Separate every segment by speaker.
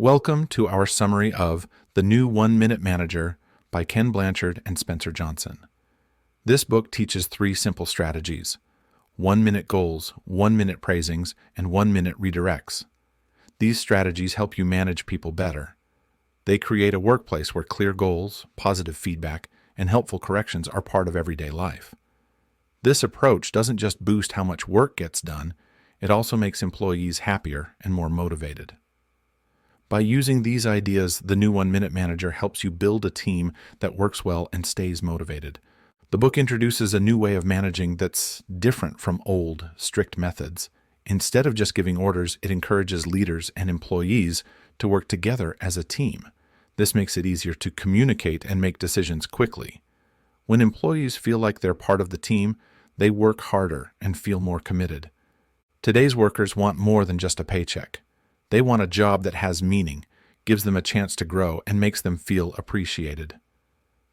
Speaker 1: Welcome to our summary of The New One Minute Manager by Ken Blanchard and Spencer Johnson. This book teaches 3 simple strategies: 1-minute goals, 1-minute praisings, and 1-minute redirects. These strategies help you manage people better. They create a workplace where clear goals, positive feedback, and helpful corrections are part of everyday life. This approach doesn't just boost how much work gets done, it also makes employees happier and more motivated. By using these ideas, the new 1-minute manager helps you build a team that works well and stays motivated. The book introduces a new way of managing that's different from old, strict methods. Instead of just giving orders, it encourages leaders and employees to work together as a team. This makes it easier to communicate and make decisions quickly. When employees feel like they're part of the team, they work harder and feel more committed. Today's workers want more than just a paycheck. They want a job that has meaning, gives them a chance to grow, and makes them feel appreciated.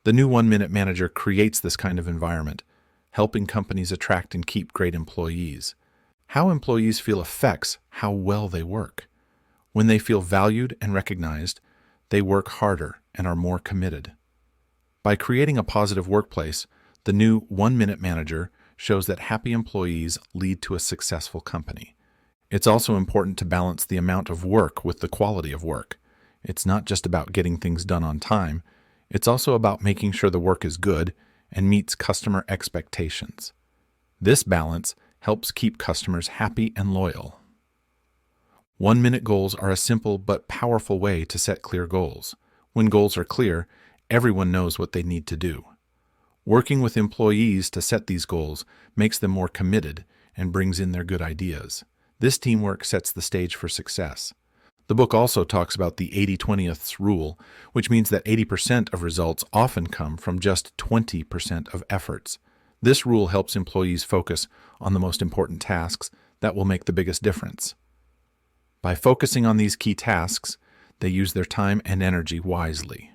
Speaker 1: The new 1-minute manager creates this kind of environment, helping companies attract and keep great employees. How employees feel affects how well they work. When they feel valued and recognized, they work harder and are more committed. By creating a positive workplace, the new 1-minute manager shows that happy employees lead to a successful company. It's also important to balance the amount of work with the quality of work. It's not just about getting things done on time. It's also about making sure the work is good and meets customer expectations. This balance helps keep customers happy and loyal. 1-minute goals are a simple but powerful way to set clear goals. When goals are clear, everyone knows what they need to do. Working with employees to set these goals makes them more committed and brings in their good ideas. This teamwork sets the stage for success. The book also talks about the 80-20ths rule, which means that 80% of results often come from just 20% of efforts. This rule helps employees focus on the most important tasks that will make the biggest difference. By focusing on these key tasks, they use their time and energy wisely.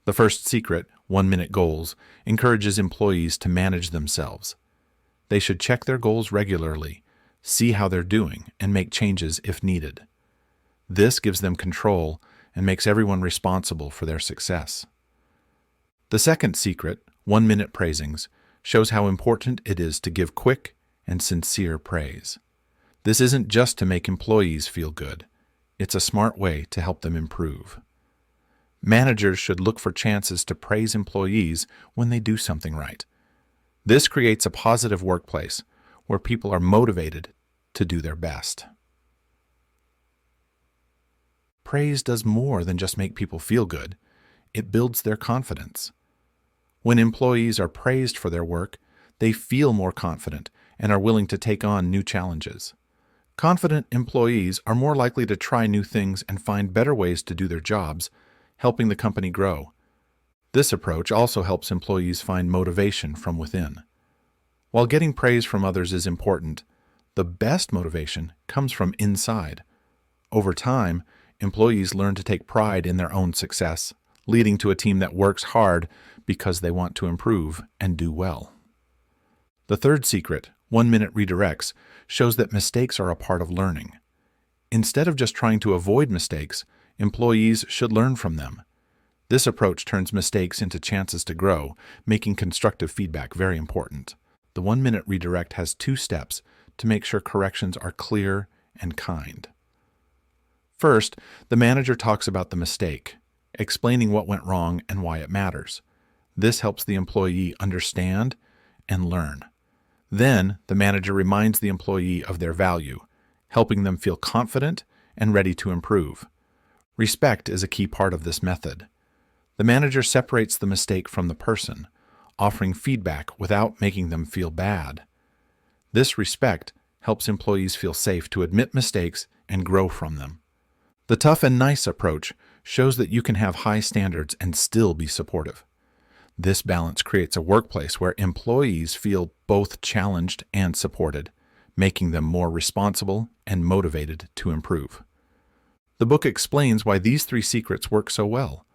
Speaker 1: The first secret, 1-minute goals, encourages employees to manage themselves. They should check their goals regularly, see how they're doing, and make changes if needed. This gives them control and makes everyone responsible for their success. The second secret, 1-minute praisings, shows how important it is to give quick and sincere praise. This isn't just to make employees feel good. It's a smart way to help them improve. Managers should look for chances to praise employees when they do something right. This creates a positive workplace where people are motivated to do their best. Praise does more than just make people feel good. It builds their confidence. When employees are praised for their work, they feel more confident and are willing to take on new challenges. Confident employees are more likely to try new things and find better ways to do their jobs, helping the company grow. This approach also helps employees find motivation from within. While getting praise from others is important, the best motivation comes from inside. Over time, employees learn to take pride in their own success, leading to a team that works hard because they want to improve and do well. The third secret, 1-minute redirects, shows that mistakes are a part of learning. Instead of just trying to avoid mistakes, employees should learn from them. This approach turns mistakes into chances to grow, making constructive feedback very important. The 1-minute redirect has 2 steps to make sure corrections are clear and kind. First, the manager talks about the mistake, explaining what went wrong and why it matters. This helps the employee understand and learn. Then, the manager reminds the employee of their value, helping them feel confident and ready to improve. Respect is a key part of this method. The manager separates the mistake from the person, offering feedback without making them feel bad. This respect helps employees feel safe to admit mistakes and grow from them. The tough and nice approach shows that you can have high standards and still be supportive. This balance creates a workplace where employees feel both challenged and supported, making them more responsible and motivated to improve. The book explains why these 3 secrets work so well.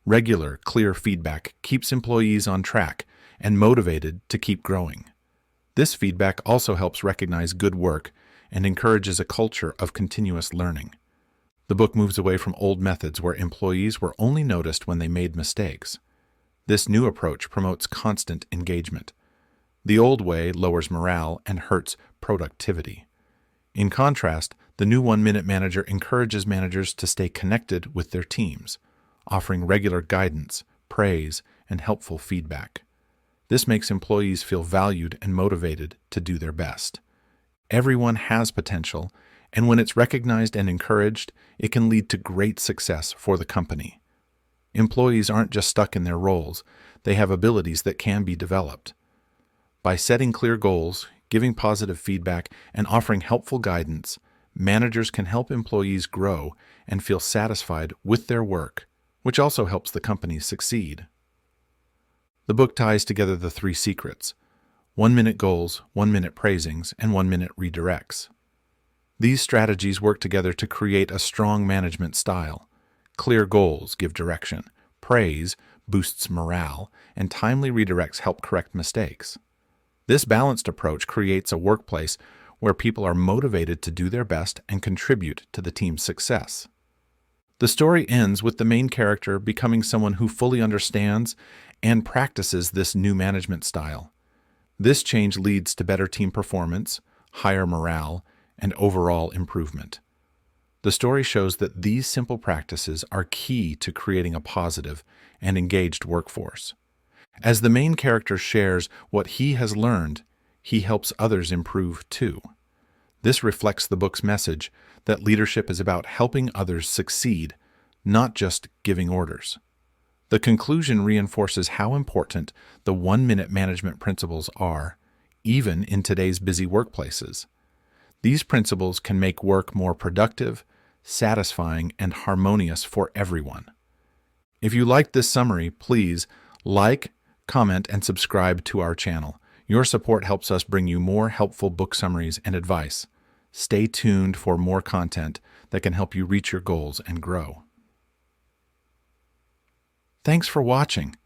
Speaker 1: Regular, clear feedback keeps employees on track and motivated to keep growing. This feedback also helps recognize good work and encourages a culture of continuous learning. The book moves away from old methods where employees were only noticed when they made mistakes. This new approach promotes constant engagement. The old way lowers morale and hurts productivity. In contrast, the new 1 Minute Manager encourages managers to stay connected with their teams, offering regular guidance, praise, and helpful feedback. This makes employees feel valued and motivated to do their best. Everyone has potential, and when it's recognized and encouraged, it can lead to great success for the company. Employees aren't just stuck in their roles, they have abilities that can be developed. By setting clear goals, giving positive feedback, and offering helpful guidance, managers can help employees grow and feel satisfied with their work, which also helps the company succeed. The book ties together the 3 secrets: 1 minute goals, 1 minute praisings, and 1 minute redirects. These strategies work together to create a strong management style. Clear goals give direction, praise boosts morale, and timely redirects help correct mistakes. This balanced approach creates a workplace where people are motivated to do their best and contribute to the team's success. The story ends with the main character becoming someone who fully understands and practices this new management style. This change leads to better team performance, higher morale, and overall improvement. The story shows that these simple practices are key to creating a positive and engaged workforce. As the main character shares what he has learned, he helps others improve too. This reflects the book's message that leadership is about helping others succeed, not just giving orders. The conclusion reinforces how important the 1 minute management principles are, even in today's busy workplaces. These principles can make work more productive, satisfying, and harmonious for everyone. If you liked this summary, please like, comment, and subscribe to our channel. Your support helps us bring you more helpful book summaries and advice. Stay tuned for more content that can help you reach your goals and grow. Thanks for watching.